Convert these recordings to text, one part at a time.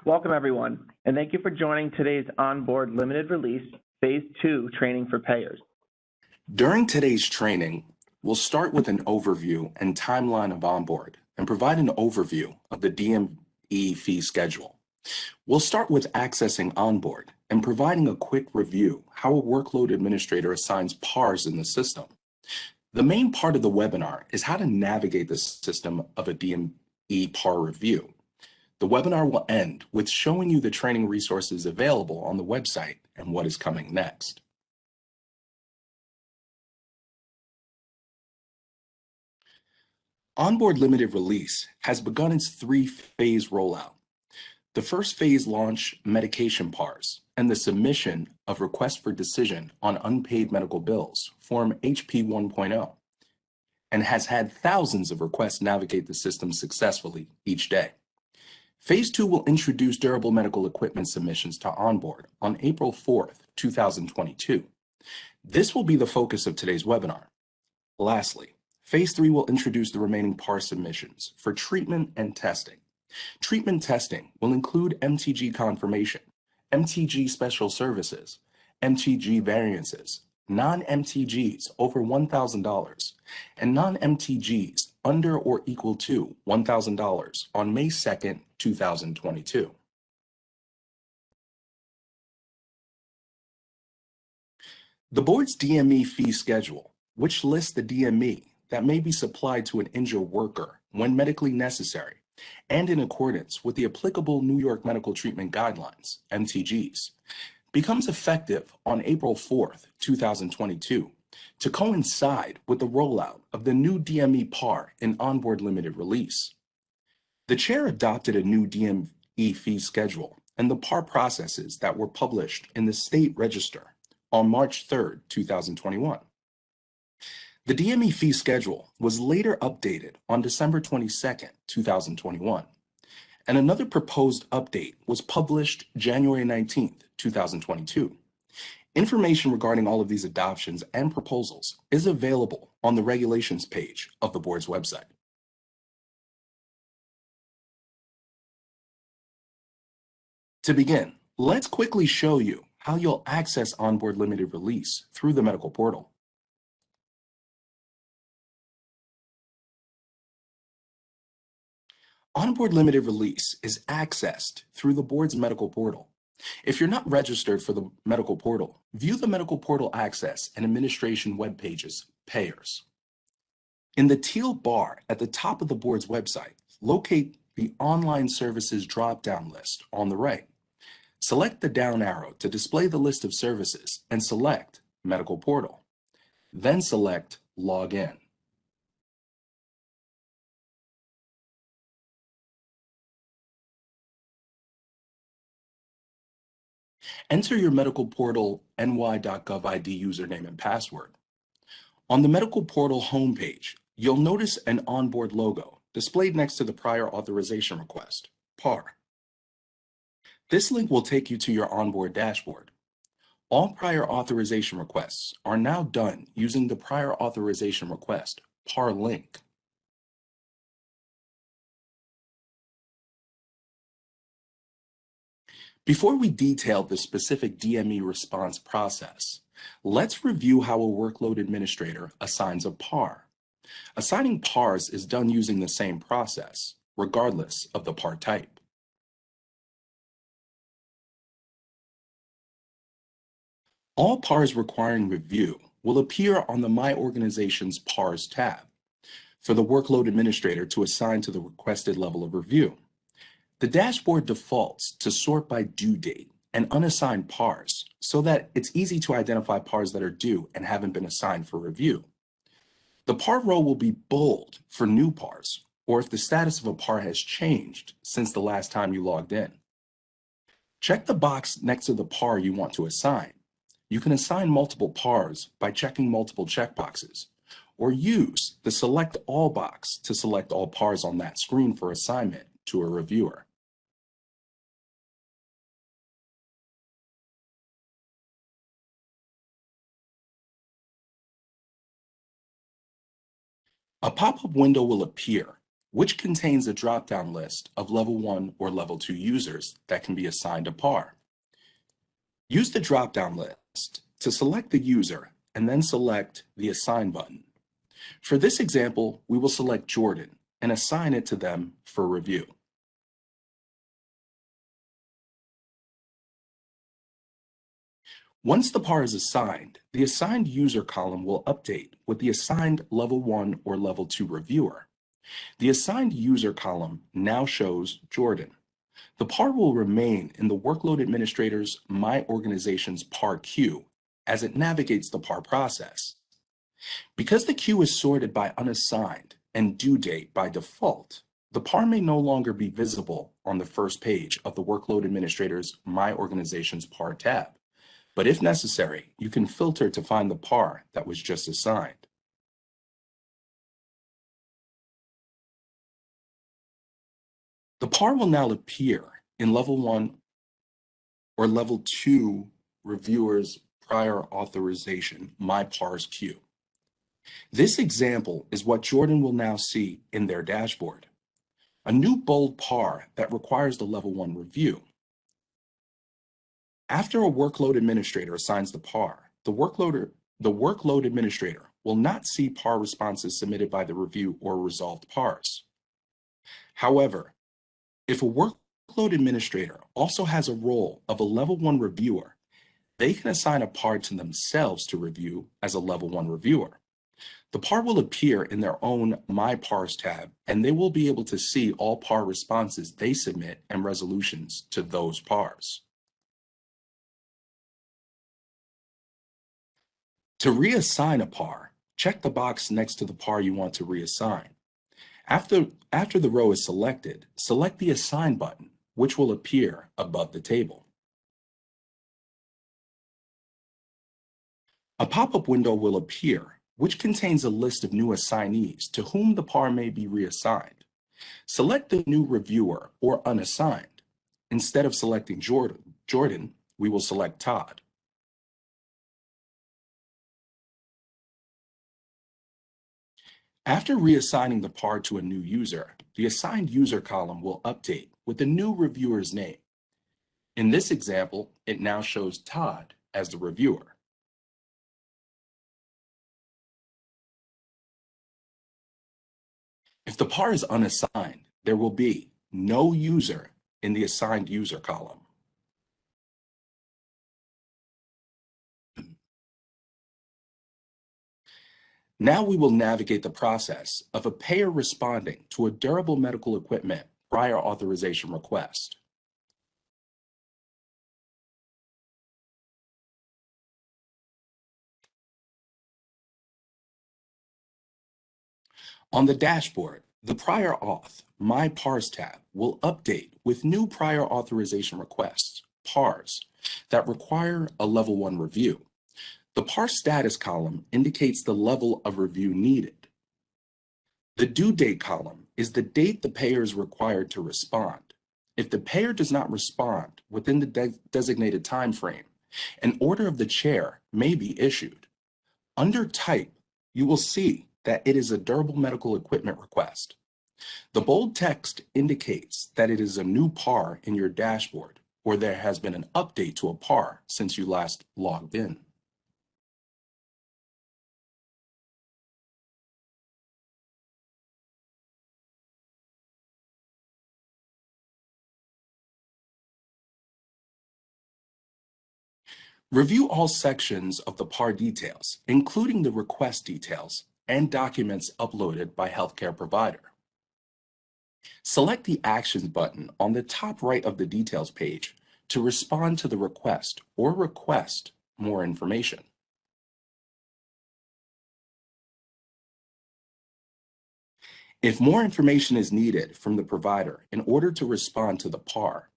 Welcome, everyone, and thank you for joining today's OnBoard Limited Release Phase 2 Training for Payers. During today's training, we'll start with an overview and timeline of OnBoard and provide an overview of the DME fee schedule. We'll start with accessing OnBoard and providing a quick review how a workload administrator assigns PARs in the system. The main part of the webinar is how to navigate the system of a DME PAR review. The webinar will end with showing you the training resources available on the website and what is coming next. OnBoard Limited Release has begun its three-phase rollout. The first phase launched medication PARs and the submission of requests for decision on unpaid medical bills, Form HP 1.0, and has had thousands of requests navigate the system successfully each day. Phase 2 will introduce durable medical equipment submissions to OnBoard on April 4th, 2022. This will be the focus of today's webinar. Lastly, Phase 3 will introduce the remaining PAR submissions for treatment and testing. Treatment testing will include MTG confirmation, MTG special services, MTG variances, non-MTGs over $1,000, and non-MTGs under or equal to $1,000 on May 2nd, 2022. The board's DME fee schedule, which lists the DME that may be supplied to an injured worker when medically necessary and in accordance with the applicable New York Medical Treatment Guidelines, MTGs, becomes effective on April 4th, 2022, to coincide with the rollout of the new DME PAR in OnBoard Limited Release. The chair adopted a new DME fee schedule and the PAR processes that were published in the State Register on March 3rd, 2021. The DME fee schedule was later updated on December 22nd, 2021, and another proposed update was published January 19th, 2022. Information regarding all of these adoptions and proposals is available on the regulations page of the board's website. To begin, let's quickly show you how you'll access OnBoard Limited Release through the medical portal. OnBoard Limited Release is accessed through the board's medical portal. If you're not registered for the medical portal, view the medical portal access and administration web pages, Payers. In the teal bar at the top of the board's website, locate the Online Services drop-down list on the right. Select the down arrow to display the list of services and select Medical Portal. Then select Log In. Enter your medical portal ny.gov ID username and password. On the medical portal homepage, you'll notice an OnBoard logo displayed next to the prior authorization request, PAR. This link will take you to your OnBoard dashboard. All prior authorization requests are now done using the prior authorization request, PAR link. Before we detail the specific DME response process, let's review how a workload administrator assigns a PAR. Assigning PARs is done using the same process, regardless of the PAR type. All PARs requiring review will appear on the My Organization's PARs tab for the workload administrator to assign to the requested level of review. The dashboard defaults to sort by due date and unassigned PARs so that it's easy to identify PARs that are due and haven't been assigned for review. The PAR row will be bold for new PARs, or if the status of a PAR has changed since the last time you logged in. Check the box next to the PAR you want to assign. You can assign multiple PARs by checking multiple checkboxes, or use the Select All box to select all PARs on that screen for assignment to a reviewer. A pop-up window will appear which contains a drop-down list of level 1 or level 2 users that can be assigned a par. Use the drop-down list to select the user and then select the Assign button. For this example, we will select Jordan and assign it to them for review. Once the par is assigned, the Assigned User column will update with the assigned Level 1 or Level 2 reviewer. The Assigned User column now shows Jordan. The par will remain in the Workload Administrator's My Organization's par queue as it navigates the par process. Because the queue is sorted by unassigned and due date by default, the par may no longer be visible on the first page of the Workload Administrator's My Organization's par tab. But if necessary, you can filter to find the par that was just assigned. The par will now appear in Level 1 or Level 2 reviewer's prior authorization, My Pars queue. This example is what Jordan will now see in their dashboard. A new bold par that requires the Level 1 review. After a workload administrator assigns the par, the workload administrator will not see par responses submitted by the review or resolved pars. However, if a workload administrator also has a role of a Level 1 reviewer, they can assign a par to themselves to review as a Level 1 reviewer. The par will appear in their own My Pars tab, and they will be able to see all par responses they submit and resolutions to those pars. To reassign a par, check the box next to the par you want to reassign. After the row is selected, select the Assign button, which will appear above the table. A pop-up window will appear, which contains a list of new assignees to whom the par may be reassigned. Select the new reviewer or unassigned. Instead of selecting Jordan, we will select Todd. After reassigning the par to a new user, the Assigned User column will update with the new reviewer's name. In this example, it now shows Todd as the reviewer. If the par is unassigned, there will be no user in the Assigned User column. Now we will navigate the process of a payer responding to a durable medical equipment prior authorization request. On the dashboard, the Prior Auth My Pars tab will update with new prior authorization requests, PARs, that require a Level 1 review. The PAR status column indicates the level of review needed. The due date column is the date the payer is required to respond. If the payer does not respond within the designated time frame, an order of the chair may be issued. Under Type, you will see that it is a durable medical equipment request. The bold text indicates that it is a new PAR in your dashboard, or there has been an update to a PAR since you last logged in. Review all sections of the PAR details, including the request details and documents uploaded by healthcare provider. Select the Actions button on the top right of the details page to respond to the request or request more information. If more information is needed from the provider in order to respond to the PAR,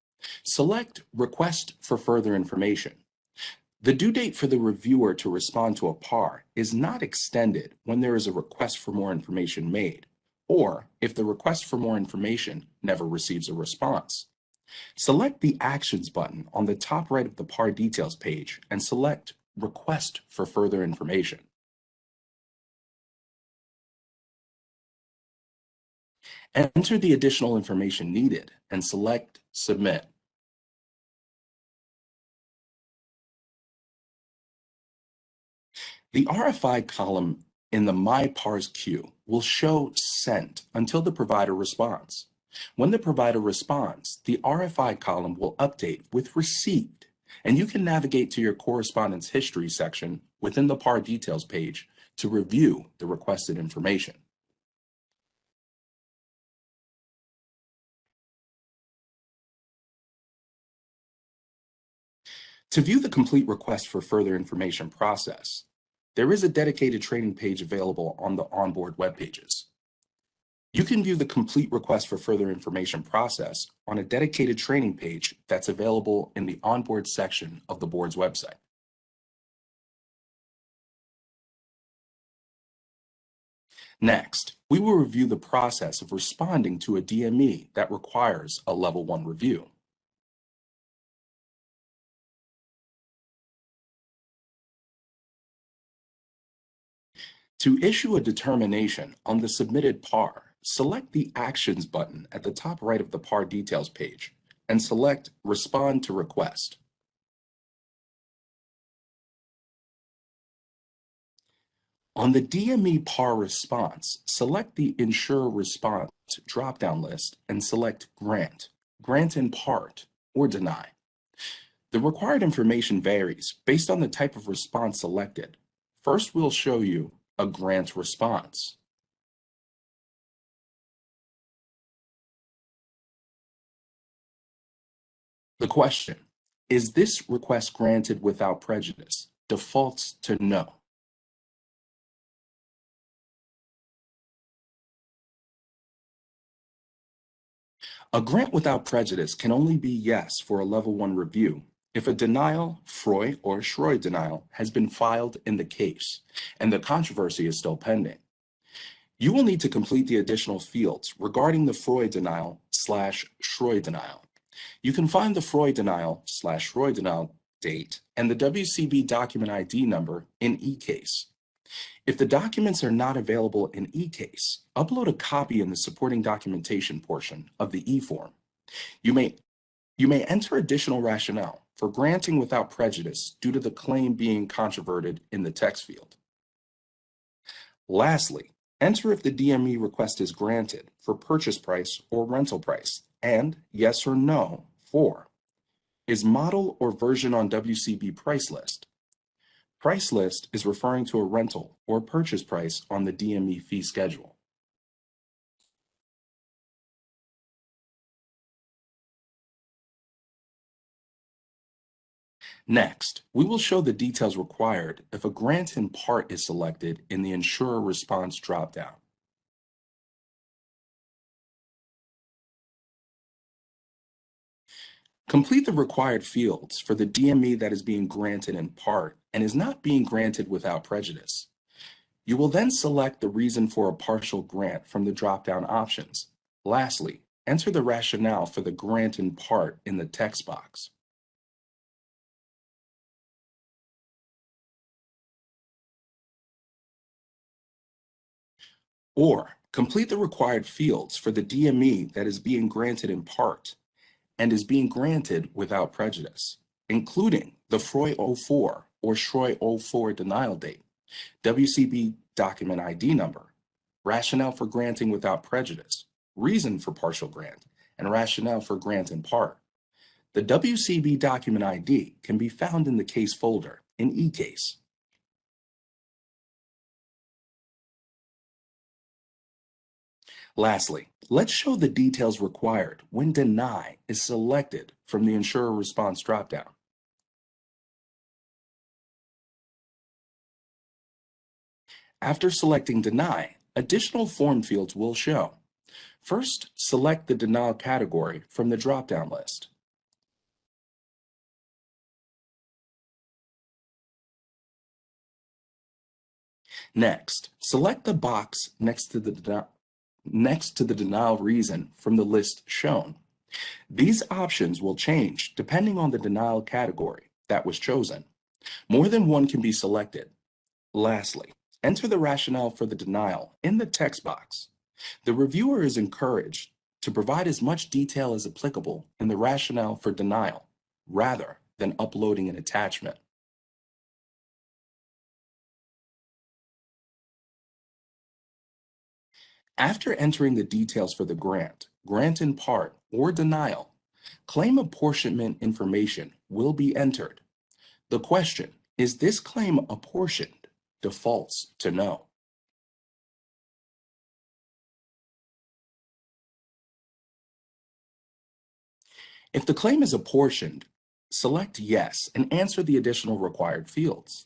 select Request for Further Information. The due date for the reviewer to respond to a PAR is not extended when there is a request for more information made, or if the request for more information never receives a response. Select the Actions button on the top right of the PAR details page and select Request for Further Information. Enter the additional information needed and select Submit. The RFI column in the My Parse queue will show Sent until the provider responds. When the provider responds, the RFI column will update with Received, and you can navigate to your correspondence history section within the PAR details page to review the requested information. To view the complete request for further information process, there is a dedicated training page available on the OnBoard web pages. You can view the complete request for further information process on a dedicated training page that's available in the OnBoard section of the board's website. Next, we will review the process of responding to a DME that requires a Level 1 review. To issue a determination on the submitted PAR, select the Actions button at the top right of the PAR details page and select Respond to Request. On the DME PAR response, select the Ensure Response drop-down list and select Grant, Grant in Part, or Deny. The required information varies based on the type of response selected. First, we'll show you a grant response. The question, is this request granted without prejudice? Defaults to no. A grant without prejudice can only be yes for a Level 1 review if a denial, FROI or SHROI denial, has been filed in the case and the controversy is still pending. You will need to complete the additional fields regarding the FROI denial/SHROI denial. You can find the FROI denial/SHROI denial date and the WCB document ID number in eCase. If the documents are not available in eCase, upload a copy in the supporting documentation portion of the eForm. You may enter additional rationale for granting without prejudice due to the claim being controverted in the text field. Lastly, enter if the DME request is granted for purchase price or rental price, and yes or no for is model or version on WCB price list. Price list is referring to a rental or purchase price on the DME fee schedule. Next, we will show the details required if a grant in part is selected in the Insurer Response dropdown. Complete the required fields for the DME that is being granted in part and is not being granted without prejudice. You will then select the reason for a partial grant from the drop-down options. Lastly, enter the rationale for the grant in part in the text box. Or complete the required fields for the DME that is being granted in part and is being granted without prejudice, including the FROI 04 or SHROI 04 denial date, WCB document ID number, rationale for granting without prejudice, reason for partial grant, and rationale for grant in part. The WCB document ID can be found in the case folder in eCase. Lastly, let's show the details required when Deny is selected from the Insurer Response dropdown. After selecting Deny, additional form fields will show. First, select the denial category from the drop-down list. Next, select the box next to the denial reason from the list shown. These options will change depending on the denial category that was chosen. More than one can be selected. Lastly, enter the rationale for the denial in the text box. The reviewer is encouraged to provide as much detail as applicable in the rationale for denial, rather than uploading an attachment. After entering the details for the grant in part, or denial, claim apportionment information will be entered. The question, is this claim apportioned, defaults to no. If the claim is apportioned, select yes and answer the additional required fields.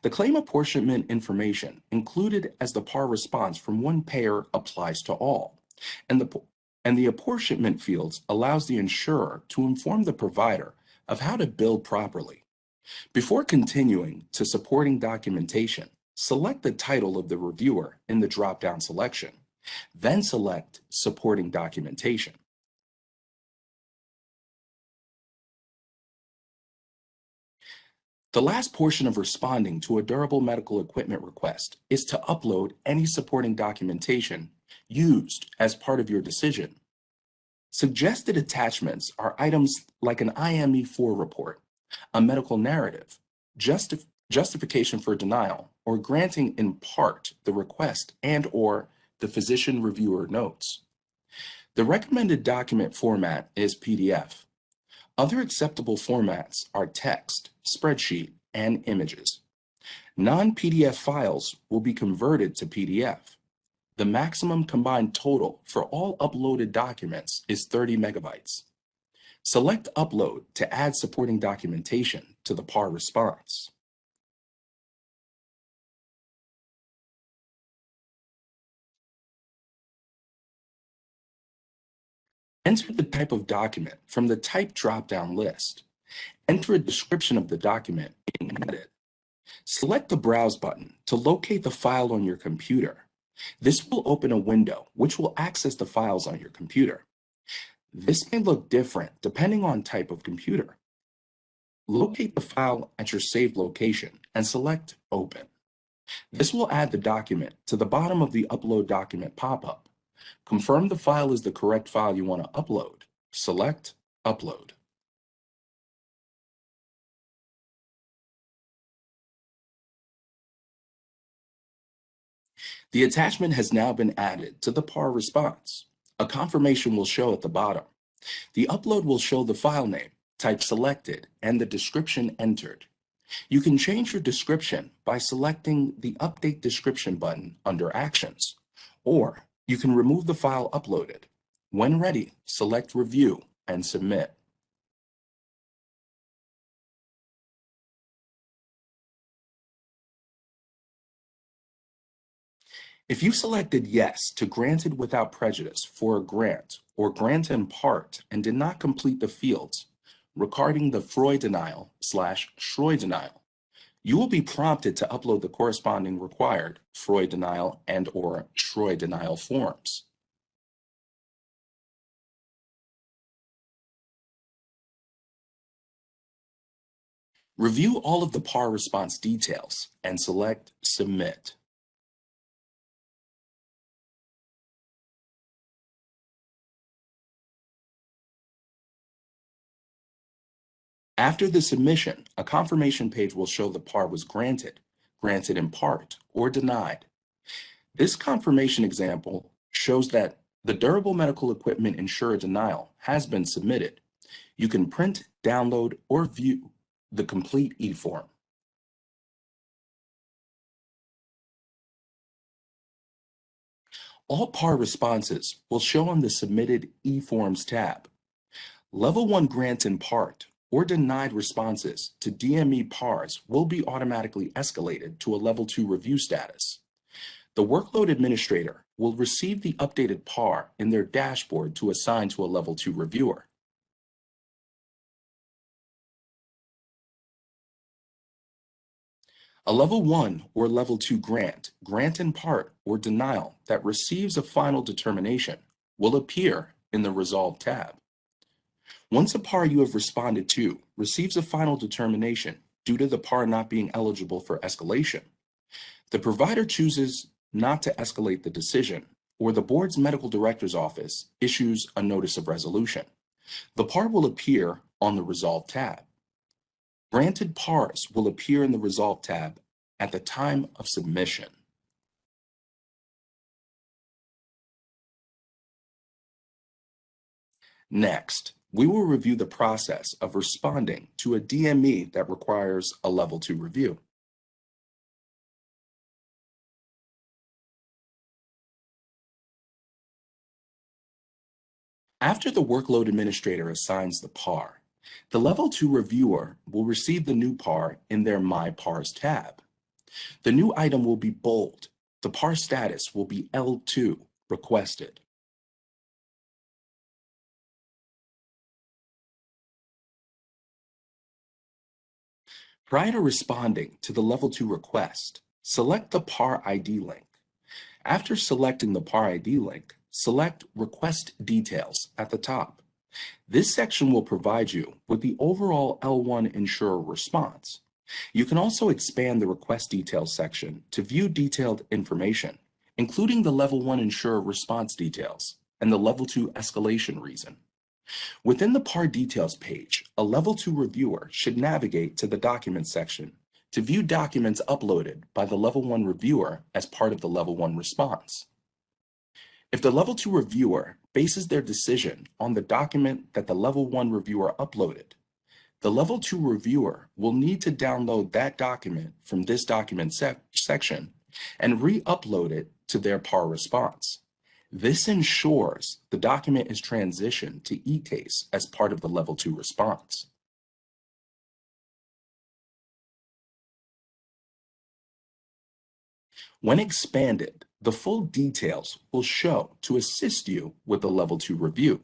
The claim apportionment information included as the par response from one payer applies to all, and the apportionment fields allows the insurer to inform the provider of how to bill properly. Before continuing to supporting documentation, select the title of the reviewer in the drop-down selection, then select supporting documentation. The last portion of responding to a durable medical equipment request is to upload any supporting documentation used as part of your decision. Suggested attachments are items like an IME4 report, a medical narrative, justification for denial, or granting in part the request and/or the physician reviewer notes. The recommended document format is PDF. Other acceptable formats are text, spreadsheet, and images. Non-PDF files will be converted to PDF. The maximum combined total for all uploaded documents is 30 megabytes. Select Upload to add supporting documentation to the par response. Enter the type of document from the Type drop-down list. Enter a description of the document being added. Select the Browse button to locate the file on your computer. This will open a window which will access the files on your computer. This may look different depending on type of computer. Locate the file at your saved location and select Open. This will add the document to the bottom of the Upload Document pop-up. Confirm the file is the correct file you want to upload. Select Upload. The attachment has now been added to the par response. A confirmation will show at the bottom. The upload will show the file name, type selected, and the description entered. You can change your description by selecting the Update Description button under Actions, or you can remove the file uploaded. When ready, select Review and Submit. If you selected Yes to Granted Without Prejudice for a grant or grant in part and did not complete the fields regarding the Freud denial/Schroy denial, you will be prompted to upload the corresponding required Freud denial and/or Schroy denial forms. Review all of the par response details and select Submit. After the submission, a confirmation page will show the par was granted, granted in part, or denied. This confirmation example shows that the durable medical equipment insurer denial has been submitted. You can print, download, or view the complete e-form. All par responses will show on the Submitted e-forms tab. Level 1 grant in part or denied responses to DME PARs will be automatically escalated to a Level 2 review status. The workload administrator will receive the updated PAR in their dashboard to assign to a Level 2 reviewer. A Level 1 or Level 2 grant in part, or denial that receives a final determination will appear in the Resolve tab. Once a PAR you have responded to receives a final determination due to the PAR not being eligible for escalation, the provider chooses not to escalate the decision or the board's medical director's office issues a notice of resolution, the PAR will appear on the Resolve tab. Granted PARs will appear in the Resolve tab at the time of submission. Next, we will review the process of responding to a DME that requires a Level 2 review. After the workload administrator assigns the PAR, the Level 2 reviewer will receive the new PAR in their My PARs tab. The new item will be bold. The PAR status will be L2, requested. Prior to responding to the Level 2 request, select the PAR ID link. After selecting the PAR ID link, select Request Details at the top. This section will provide you with the overall L1 insurer response. You can also expand the Request Details section to view detailed information, including the Level 1 insurer response details and the Level 2 escalation reason. Within the PAR Details page, a Level 2 reviewer should navigate to the Documents section to view documents uploaded by the Level 1 reviewer as part of the Level 1 response. If the Level 2 reviewer bases their decision on the document that the Level 1 reviewer uploaded, the Level 2 reviewer will need to download that document from this document section and re-upload it to their PAR response. This ensures the document is transitioned to eCase as part of the Level 2 response. When expanded, the full details will show to assist you with the Level 2 review.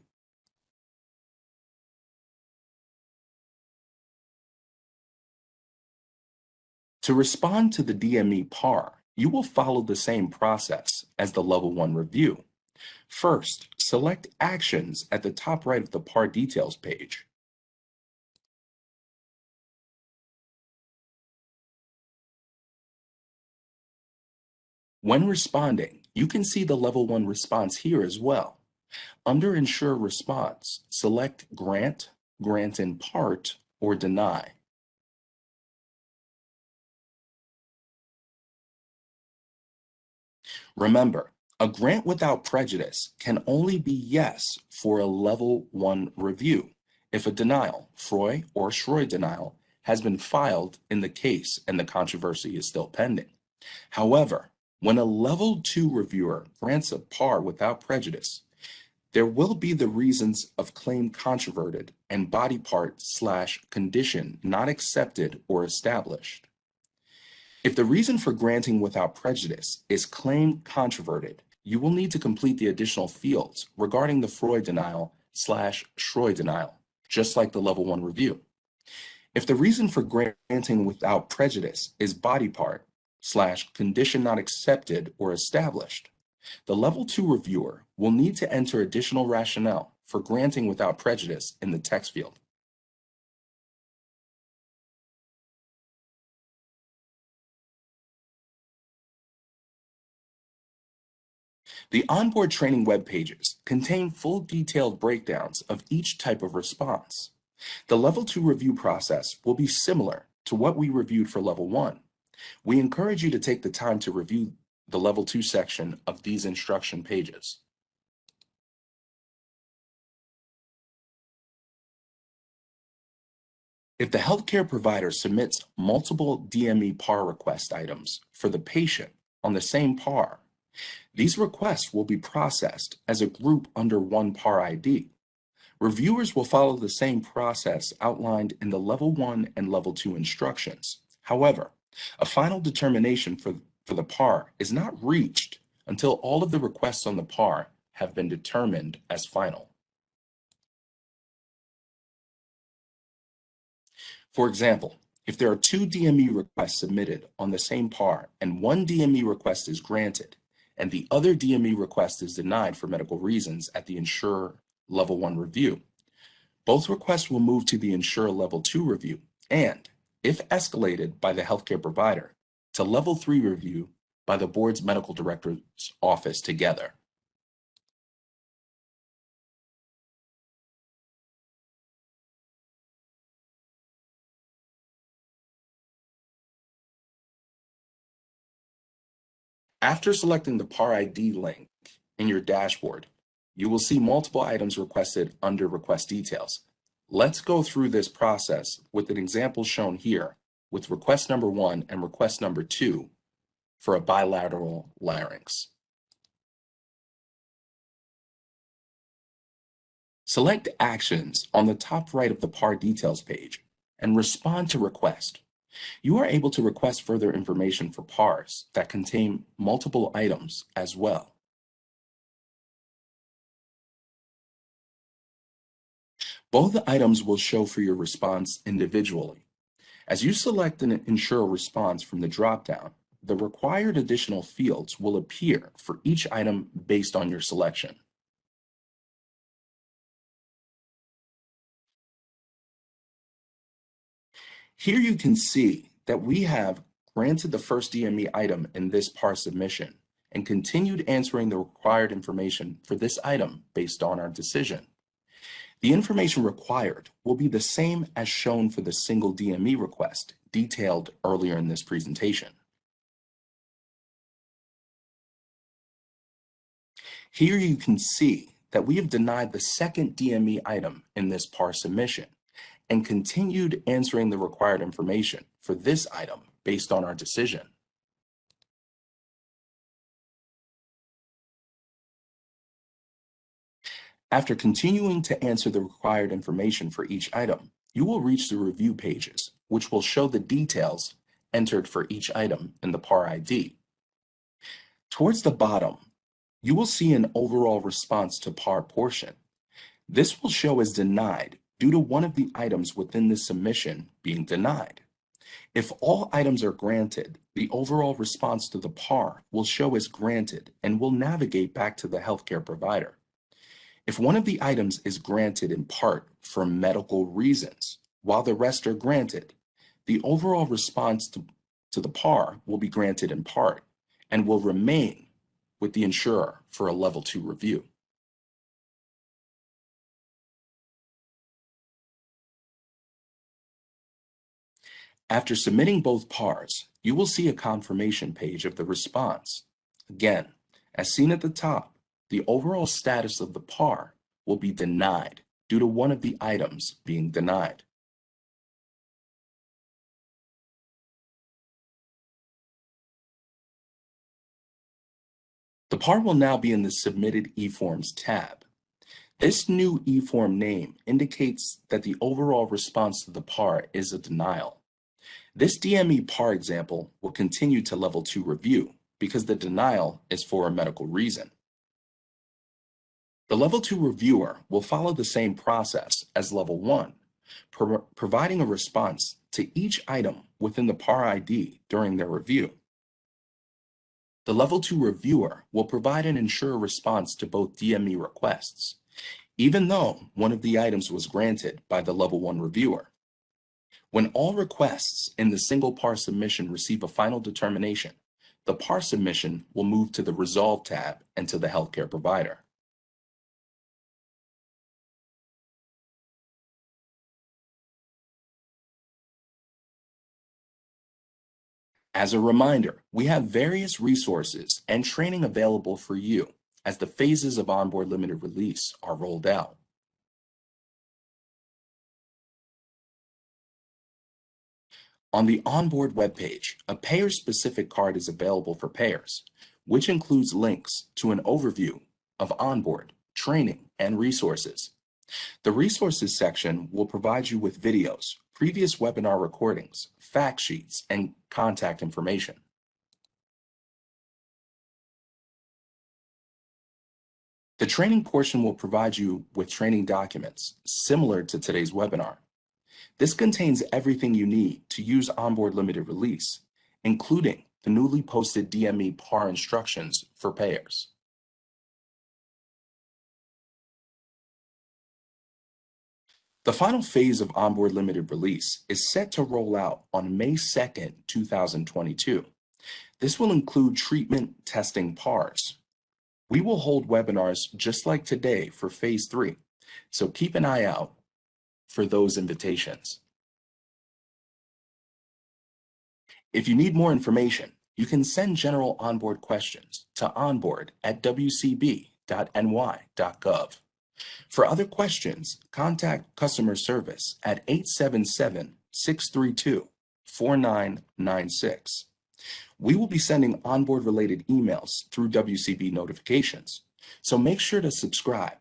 To respond to the DME PAR, you will follow the same process as the Level 1 review. First, select Actions at the top right of the PAR Details page. When responding, you can see the Level 1 response here as well. Under Ensure Response, select Grant, Grant in Part, or Deny. Remember, a grant without prejudice can only be yes for a Level 1 review if a denial, FROI or SROI denial, has been filed in the case and the controversy is still pending. However, when a Level 2 reviewer grants a PAR without prejudice, there will be the reasons of claim controverted and body part / condition not accepted or established. If the reason for granting without prejudice is claim controverted, you will need to complete the additional fields regarding the FROI denial / SROI denial, just like the Level 1 review. If the reason for granting without prejudice is body part / condition not accepted or established, the Level 2 reviewer will need to enter additional rationale for granting without prejudice in the text field. The OnBoard training web pages contain full detailed breakdowns of each type of response. The Level 2 review process will be similar to what we reviewed for Level 1. We encourage you to take the time to review the Level 2 section of these instruction pages. If the healthcare provider submits multiple DME PAR request items for the patient on the same PAR, these requests will be processed as a group under one PAR ID. Reviewers will follow the same process outlined in the Level 1 and Level 2 instructions. However, a final determination for the PAR is not reached until all of the requests on the PAR have been determined as final. For example, if there are 2 DME requests submitted on the same PAR and one DME request is granted and the other DME request is denied for medical reasons at the insurer Level 1 review, both requests will move to the insurer Level 2 review and, if escalated by the healthcare provider, to Level 3 review by the board's medical director's office together. After selecting the PAR ID link in your dashboard, you will see multiple items requested under Request Details. Let's go through this process with an example shown here with request number 1 and request number 2 for a bilateral larynx. Select Actions on the top right of the PAR Details page and respond to request. You are able to request further information for PARs that contain multiple items as well. Both items will show for your response individually. As you select and ensure a response from the dropdown, the required additional fields will appear for each item based on your selection. Here you can see that we have granted the first DME item in this PAR submission and continued answering the required information for this item based on our decision. The information required will be the same as shown for the single DME request detailed earlier in this presentation. Here you can see that we have denied the second DME item in this PAR submission and continued answering the required information for this item based on our decision. After continuing to answer the required information for each item, you will reach the review pages, which will show the details entered for each item in the PAR ID. Towards the bottom, you will see an overall response to PAR portion. This will show as denied due to one of the items within the submission being denied. If all items are granted, the overall response to the PAR will show as granted and will navigate back to the healthcare provider. If one of the items is granted in part for medical reasons, while the rest are granted, the overall response to the PAR will be granted in part and will remain with the insurer for a level 2 review. After submitting both PARs, you will see a confirmation page of the response. Again, as seen at the top, the overall status of the PAR will be denied due to one of the items being denied. The PAR will now be in the Submitted eForms tab. This new eForm name indicates that the overall response to the PAR is a denial. This DME PAR example will continue to level 2 review because the denial is for a medical reason. The level 2 reviewer will follow the same process as level 1, providing a response to each item within the PAR ID during their review. The level 2 reviewer will provide an insurer response to both DME requests, even though one of the items was granted by the level 1 reviewer. When all requests in the single PAR submission receive a final determination, the PAR submission will move to the Resolve tab and to the healthcare provider. As a reminder, we have various resources and training available for you as the phases of OnBoard Limited Release are rolled out. On the OnBoard webpage, a payer-specific card is available for payers, which includes links to an overview of OnBoard, training, and resources. The resources section will provide you with videos, previous webinar recordings, fact sheets, and contact information. The training portion will provide you with training documents similar to today's webinar. This contains everything you need to use OnBoard Limited Release, including the newly posted DME PAR instructions for payers. The final phase of OnBoard Limited Release is set to roll out on May 2nd, 2022. This will include treatment testing PARs. We will hold webinars just like today for Phase 3, so keep an eye out for those invitations. If you need more information, You can send general onboard questions to onboard@wcb.ny.gov. For other questions, contact customer service at 877-632-4996. We will be sending onboard-related emails through WCB notifications, so make sure to subscribe.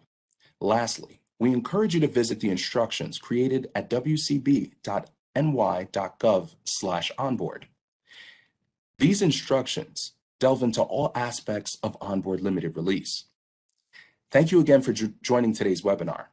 Lastly, we encourage you to visit the instructions created at wcb.ny.gov/onboard. These instructions delve into all aspects of OnBoard Limited Release. Thank you again for joining today's webinar.